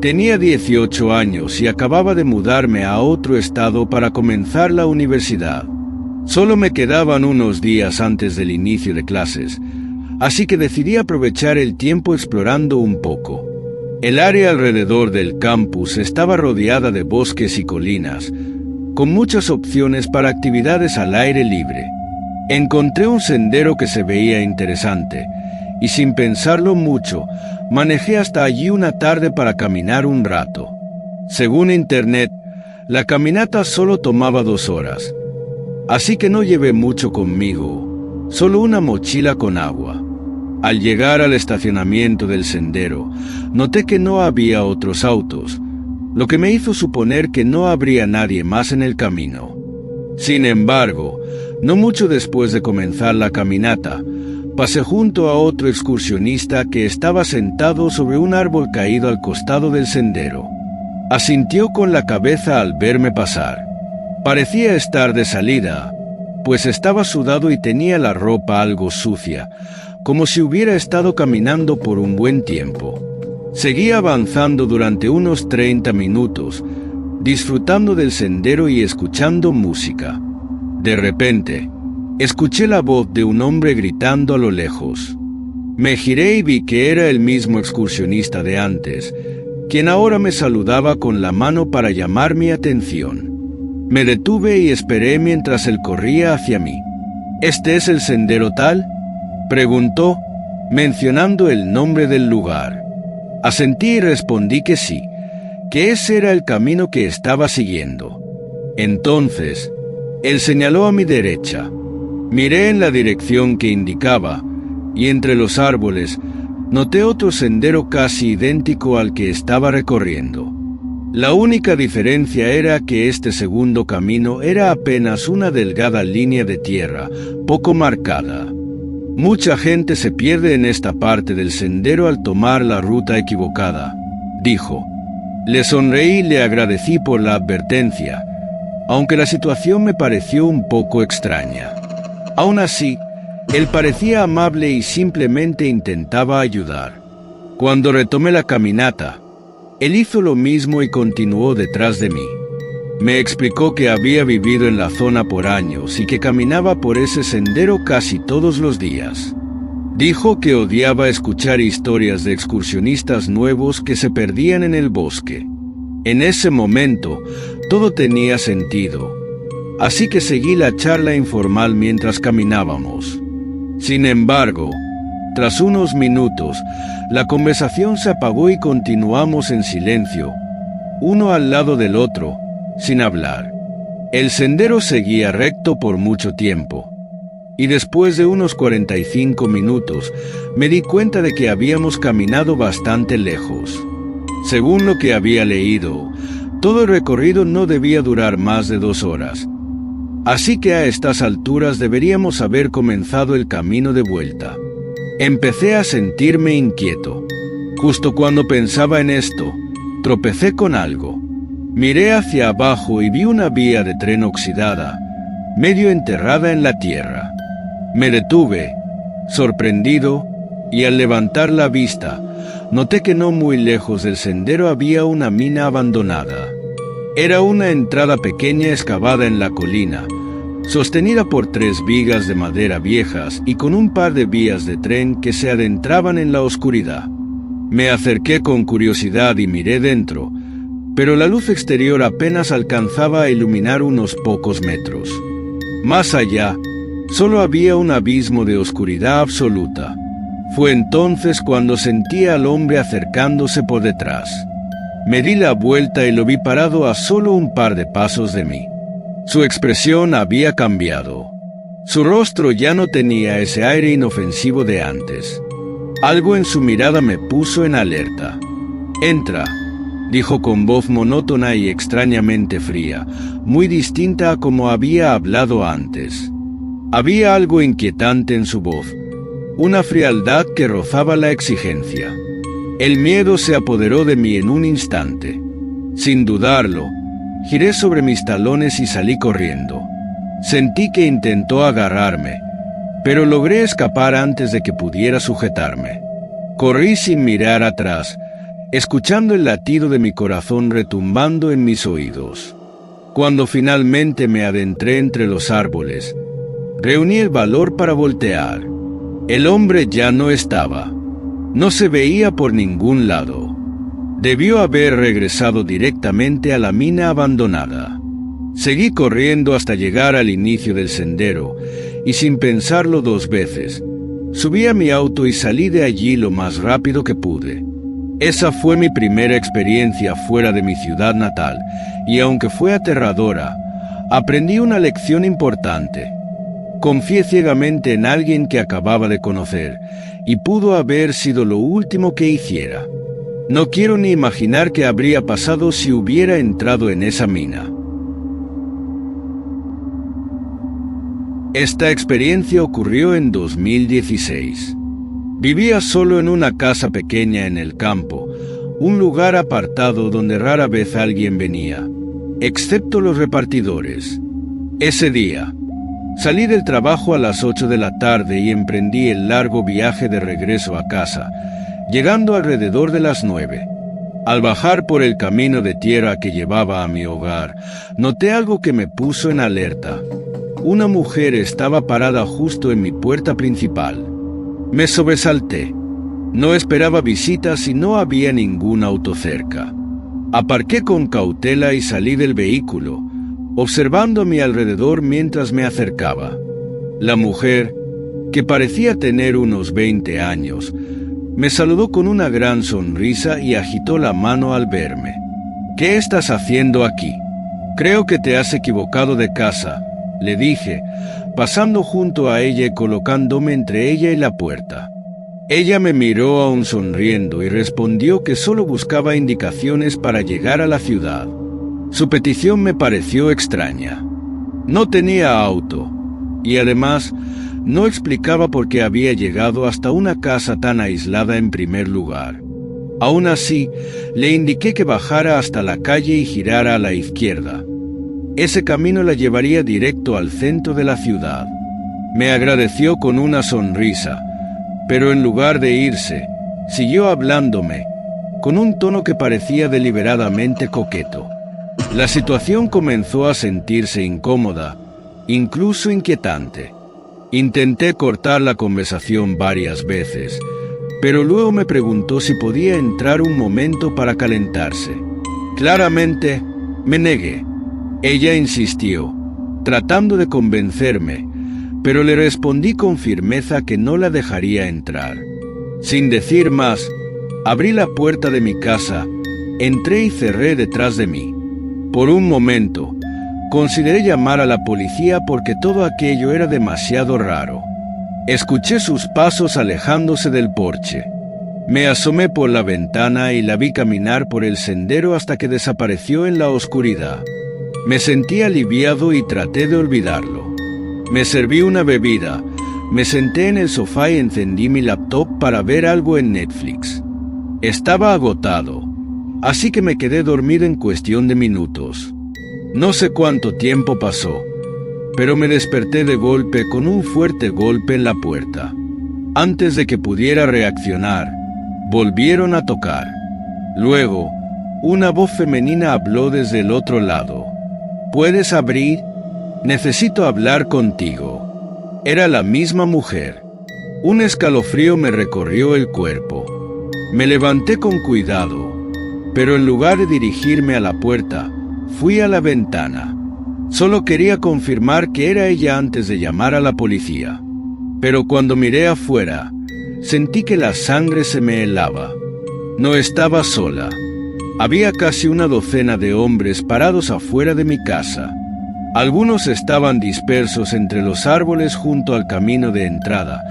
Tenía 18 años y acababa de mudarme a otro estado para comenzar la universidad. Solo me quedaban unos días antes del inicio de clases, así que decidí aprovechar el tiempo explorando un poco. El área alrededor del campus estaba rodeada de bosques y colinas, con muchas opciones para actividades al aire libre. Encontré un sendero que se veía interesante, y sin pensarlo mucho, manejé hasta allí una tarde para caminar un rato. Según internet, la caminata solo tomaba 2 horas, así que no llevé mucho conmigo, solo una mochila con agua. Al llegar al estacionamiento del sendero, noté que no había otros autos, lo que me hizo suponer que no habría nadie más en el camino. Sin embargo, no mucho después de comenzar la caminata, pasé junto a otro excursionista que estaba sentado sobre un árbol caído al costado del sendero. Asintió con la cabeza al verme pasar. Parecía estar de salida, pues estaba sudado y tenía la ropa algo sucia, como si hubiera estado caminando por un buen tiempo. Seguí avanzando durante unos 30 minutos, disfrutando del sendero y escuchando música. De repente, escuché la voz de un hombre gritando a lo lejos. Me giré y vi que era el mismo excursionista de antes, quien ahora me saludaba con la mano para llamar mi atención. Me detuve y esperé mientras él corría hacia mí. ¿Este es el sendero tal?, preguntó, mencionando el nombre del lugar. Asentí y respondí que sí, que ese era el camino que estaba siguiendo. Entonces, él señaló a mi derecha. Miré en la dirección que indicaba, y entre los árboles noté otro sendero casi idéntico al que estaba recorriendo. La única diferencia era que este segundo camino era apenas una delgada línea de tierra, poco marcada. Mucha gente se pierde en esta parte del sendero al tomar la ruta equivocada, dijo. Le sonreí y le agradecí por la advertencia, aunque la situación me pareció un poco extraña. Aún así, él parecía amable y simplemente intentaba ayudar. Cuando retomé la caminata, él hizo lo mismo y continuó detrás de mí. Me explicó que había vivido en la zona por años y que caminaba por ese sendero casi todos los días. Dijo que odiaba escuchar historias de excursionistas nuevos que se perdían en el bosque. En ese momento, todo tenía sentido, así que seguí la charla informal mientras caminábamos. Sin embargo, tras unos minutos, la conversación se apagó y continuamos en silencio, uno al lado del otro, sin hablar. El sendero seguía recto por mucho tiempo, y después de unos 45 minutos me di cuenta de que habíamos caminado bastante lejos. Según lo que había leído, todo el recorrido no debía durar más de 2 horas, así que a estas alturas deberíamos haber comenzado el camino de vuelta. Empecé a sentirme inquieto. Justo cuando pensaba en esto, tropecé con algo. Miré hacia abajo y vi una vía de tren oxidada, medio enterrada en la tierra. Me detuve, sorprendido, y al levantar la vista, noté que no muy lejos del sendero había una mina abandonada. Era una entrada pequeña excavada en la colina, sostenida por 3 vigas de madera viejas y con un par de vías de tren que se adentraban en la oscuridad. Me acerqué con curiosidad y miré dentro, pero la luz exterior apenas alcanzaba a iluminar unos pocos metros. Más allá, solo había un abismo de oscuridad absoluta. Fue entonces cuando sentí al hombre acercándose por detrás. Me di la vuelta y lo vi parado a solo un par de pasos de mí. Su expresión había cambiado. Su rostro ya no tenía ese aire inofensivo de antes. Algo en su mirada me puso en alerta. «Entra», dijo con voz monótona y extrañamente fría, muy distinta a como había hablado antes. Había algo inquietante en su voz, una frialdad que rozaba la exigencia. El miedo se apoderó de mí en un instante. Sin dudarlo, giré sobre mis talones y salí corriendo. Sentí que intentó agarrarme, pero logré escapar antes de que pudiera sujetarme. Corrí sin mirar atrás, escuchando el latido de mi corazón retumbando en mis oídos. Cuando finalmente me adentré entre los árboles, reuní el valor para voltear. El hombre ya no estaba. No se veía por ningún lado. Debió haber regresado directamente a la mina abandonada. Seguí corriendo hasta llegar al inicio del sendero, y sin pensarlo dos veces, subí a mi auto y salí de allí lo más rápido que pude. Esa fue mi primera experiencia fuera de mi ciudad natal, y aunque fue aterradora, aprendí una lección importante. Confié ciegamente en alguien que acababa de conocer, y pudo haber sido lo último que hiciera. No quiero ni imaginar qué habría pasado si hubiera entrado en esa mina. Esta experiencia ocurrió en 2016. Vivía solo en una casa pequeña en el campo, un lugar apartado donde rara vez alguien venía, excepto los repartidores. Ese día, salí del trabajo a las 8 de la tarde y emprendí el largo viaje de regreso a casa, llegando alrededor de las 9. Al bajar por el camino de tierra que llevaba a mi hogar, noté algo que me puso en alerta. Una mujer estaba parada justo en mi puerta principal. Me sobresalté. No esperaba visitas y no había ningún auto cerca. Aparqué con cautela y salí del vehículo, observando a mi alrededor mientras me acercaba. La mujer, que parecía tener unos 20 años, me saludó con una gran sonrisa y agitó la mano al verme. «¿Qué estás haciendo aquí? Creo que te has equivocado de casa», le dije, pasando junto a ella y colocándome entre ella y la puerta. Ella me miró aún sonriendo y respondió que solo buscaba indicaciones para llegar a la ciudad. Su petición me pareció extraña. No tenía auto, y además no explicaba por qué había llegado hasta una casa tan aislada en primer lugar. Aún así, le indiqué que bajara hasta la calle y girara a la izquierda. Ese camino la llevaría directo al centro de la ciudad. Me agradeció con una sonrisa, pero en lugar de irse, siguió hablándome, con un tono que parecía deliberadamente coqueto. La situación comenzó a sentirse incómoda, incluso inquietante. Intenté cortar la conversación varias veces, pero luego me preguntó si podía entrar un momento para calentarse. Claramente, me negué. Ella insistió, tratando de convencerme, pero le respondí con firmeza que no la dejaría entrar. Sin decir más, abrí la puerta de mi casa, entré y cerré detrás de mí. Por un momento, consideré llamar a la policía porque todo aquello era demasiado raro. Escuché sus pasos alejándose del porche. Me asomé por la ventana y la vi caminar por el sendero hasta que desapareció en la oscuridad. Me sentí aliviado y traté de olvidarlo. Me serví una bebida, me senté en el sofá y encendí mi laptop para ver algo en Netflix. Estaba agotado, así que me quedé dormido en cuestión de minutos. No sé cuánto tiempo pasó, pero me desperté de golpe con un fuerte golpe en la puerta. Antes de que pudiera reaccionar, volvieron a tocar. Luego, una voz femenina habló desde el otro lado. «¿Puedes abrir? Necesito hablar contigo». Era la misma mujer. Un escalofrío me recorrió el cuerpo. Me levanté con cuidado, pero en lugar de dirigirme a la puerta, fui a la ventana. Solo quería confirmar que era ella antes de llamar a la policía. Pero cuando miré afuera, sentí que la sangre se me helaba. No estaba sola. Había casi una docena de hombres parados afuera de mi casa. Algunos estaban dispersos entre los árboles junto al camino de entrada,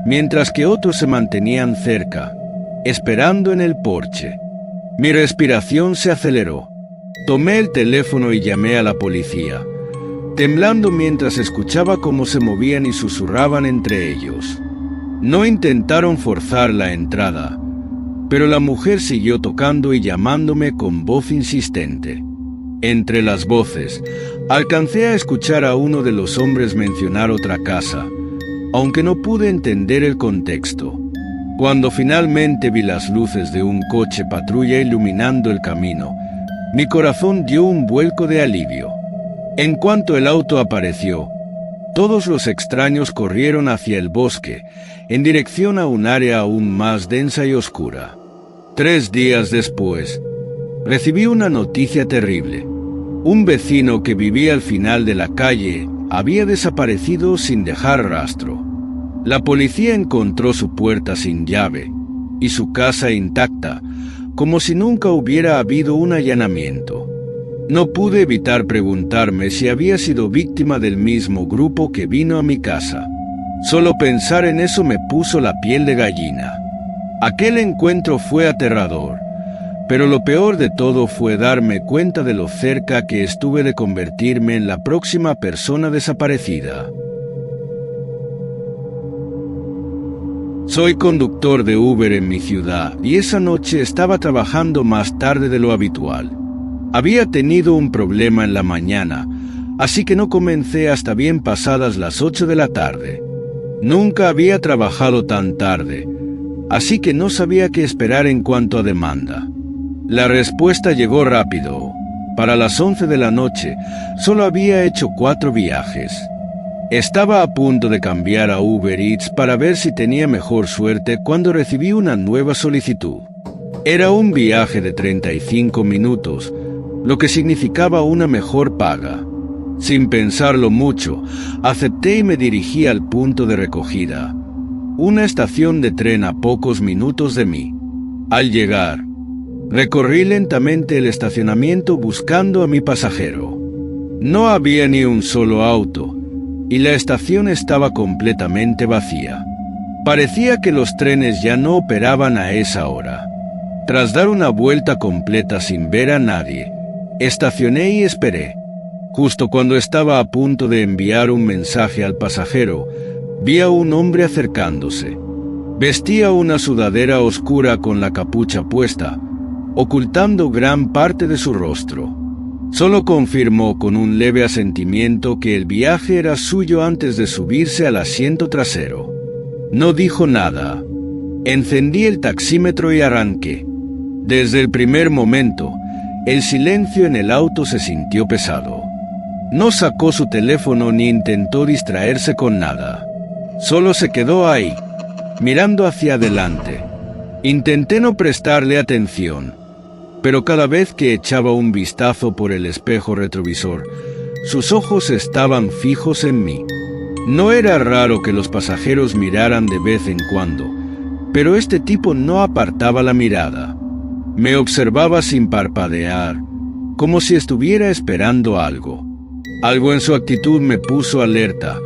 mientras que otros se mantenían cerca, esperando en el porche. Mi respiración se aceleró. Tomé el teléfono y llamé a la policía, temblando mientras escuchaba cómo se movían y susurraban entre ellos. No intentaron forzar la entrada, pero la mujer siguió tocando y llamándome con voz insistente. Entre las voces, alcancé a escuchar a uno de los hombres mencionar otra casa, aunque no pude entender el contexto. Cuando finalmente vi las luces de un coche patrulla iluminando el camino, mi corazón dio un vuelco de alivio. En cuanto el auto apareció, todos los extraños corrieron hacia el bosque, en dirección a un área aún más densa y oscura. 3 días después, recibí una noticia terrible. Un vecino que vivía al final de la calle había desaparecido sin dejar rastro. La policía encontró su puerta sin llave y su casa intacta, como si nunca hubiera habido un allanamiento. No pude evitar preguntarme si había sido víctima del mismo grupo que vino a mi casa. Solo pensar en eso me puso la piel de gallina. Aquel encuentro fue aterrador, pero lo peor de todo fue darme cuenta de lo cerca que estuve de convertirme en la próxima persona desaparecida. Soy conductor de Uber en mi ciudad y esa noche estaba trabajando más tarde de lo habitual. Había tenido un problema en la mañana, así que no comencé hasta bien pasadas las 8 de la tarde. Nunca había trabajado tan tarde, así que no sabía qué esperar en cuanto a demanda. La respuesta llegó rápido. Para las 11 de la noche, solo había hecho 4 viajes. Estaba a punto de cambiar a Uber Eats para ver si tenía mejor suerte cuando recibí una nueva solicitud. Era un viaje de 35 minutos, lo que significaba una mejor paga. Sin pensarlo mucho, acepté y me dirigí al punto de recogida, una estación de tren a pocos minutos de mí. Al llegar, recorrí lentamente el estacionamiento buscando a mi pasajero. No había ni un solo auto, y la estación estaba completamente vacía. Parecía que los trenes ya no operaban a esa hora. Tras dar una vuelta completa sin ver a nadie, estacioné y esperé. Justo cuando estaba a punto de enviar un mensaje al pasajero, vi a un hombre acercándose. Vestía una sudadera oscura con la capucha puesta, ocultando gran parte de su rostro. Solo confirmó con un leve asentimiento que el viaje era suyo antes de subirse al asiento trasero. No dijo nada. Encendí el taxímetro y arranqué. Desde el primer momento, el silencio en el auto se sintió pesado. No sacó su teléfono ni intentó distraerse con nada. Solo se quedó ahí, mirando hacia adelante. Intenté no prestarle atención, pero cada vez que echaba un vistazo por el espejo retrovisor, sus ojos estaban fijos en mí. No era raro que los pasajeros miraran de vez en cuando, pero este tipo no apartaba la mirada. Me observaba sin parpadear, como si estuviera esperando algo. Algo en su actitud me puso alerta,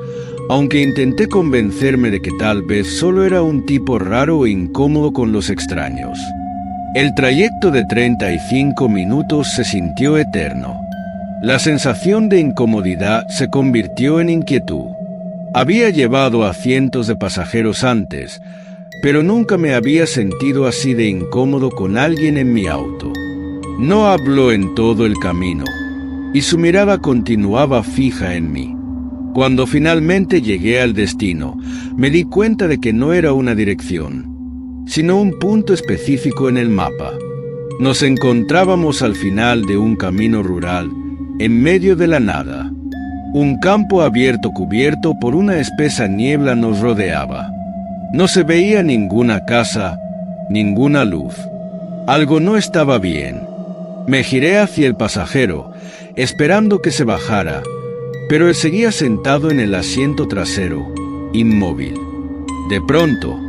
aunque intenté convencerme de que tal vez solo era un tipo raro e incómodo con los extraños. El trayecto de 35 minutos se sintió eterno. La sensación de incomodidad se convirtió en inquietud. Había llevado a cientos de pasajeros antes, pero nunca me había sentido así de incómodo con alguien en mi auto. No habló en todo el camino, y su mirada continuaba fija en mí. Cuando finalmente llegué al destino, me di cuenta de que no era una dirección, sino un punto específico en el mapa. Nos encontrábamos al final de un camino rural, en medio de la nada. Un campo abierto cubierto por una espesa niebla nos rodeaba. No se veía ninguna casa, ninguna luz. Algo no estaba bien. Me giré hacia el pasajero, esperando que se bajara, pero él seguía sentado en el asiento trasero, inmóvil. De pronto,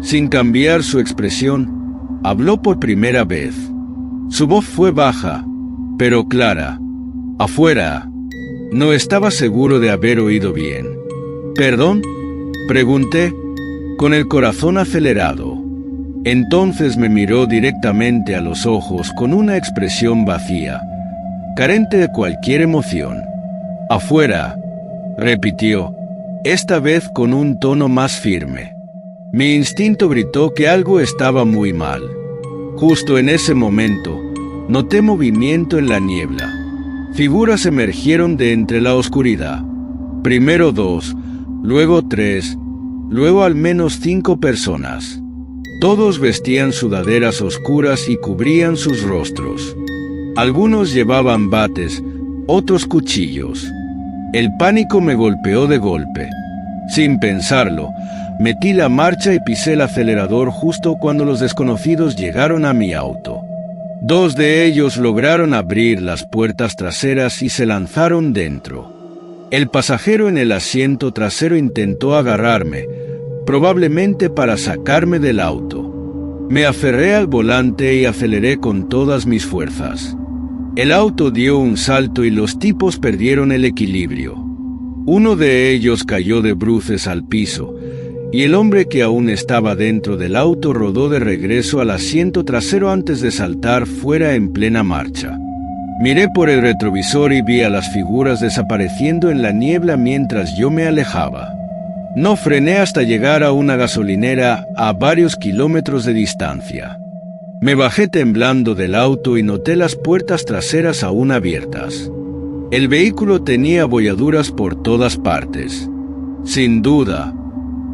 sin cambiar su expresión, habló por primera vez. Su voz fue baja, pero clara. «Afuera». No estaba seguro de haber oído bien. «¿Perdón?», pregunté, con el corazón acelerado. Entonces me miró directamente a los ojos con una expresión vacía, carente de cualquier emoción. «Afuera», repitió, esta vez con un tono más firme. Mi instinto gritó que algo estaba muy mal. Justo en ese momento, noté movimiento en la niebla. Figuras emergieron de entre la oscuridad. Primero 2, luego 3, luego al menos 5 personas. Todos vestían sudaderas oscuras y cubrían sus rostros. Algunos llevaban bates, otros cuchillos. El pánico me golpeó de golpe. Sin pensarlo, metí la marcha y pisé el acelerador justo cuando los desconocidos llegaron a mi auto. 2 de ellos lograron abrir las puertas traseras y se lanzaron dentro. El pasajero en el asiento trasero intentó agarrarme, probablemente para sacarme del auto. Me aferré al volante y aceleré con todas mis fuerzas. El auto dio un salto y los tipos perdieron el equilibrio. Uno de ellos cayó de bruces al piso, y el hombre que aún estaba dentro del auto rodó de regreso al asiento trasero antes de saltar fuera en plena marcha. Miré por el retrovisor y vi a las figuras desapareciendo en la niebla mientras yo me alejaba. No frené hasta llegar a una gasolinera a varios kilómetros de distancia. Me bajé temblando del auto y noté las puertas traseras aún abiertas. El vehículo tenía abolladuras por todas partes. Sin duda,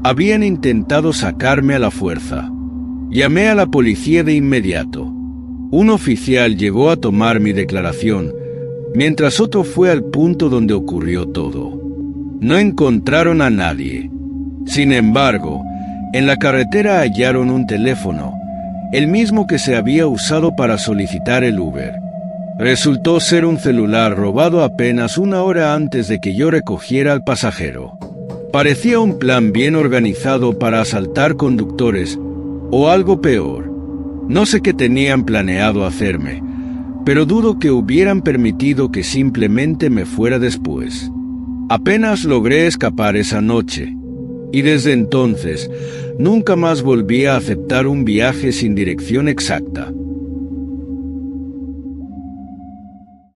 habían intentado sacarme a la fuerza. Llamé a la policía de inmediato. Un oficial llegó a tomar mi declaración, mientras otro fue al punto donde ocurrió todo. No encontraron a nadie. Sin embargo, en la carretera hallaron un teléfono, el mismo que se había usado para solicitar el Uber. Resultó ser un celular robado apenas 1 hora antes de que yo recogiera al pasajero. Parecía un plan bien organizado para asaltar conductores, o algo peor. No sé qué tenían planeado hacerme, pero dudo que hubieran permitido que simplemente me fuera después. Apenas logré escapar esa noche, y desde entonces nunca más volví a aceptar un viaje sin dirección exacta.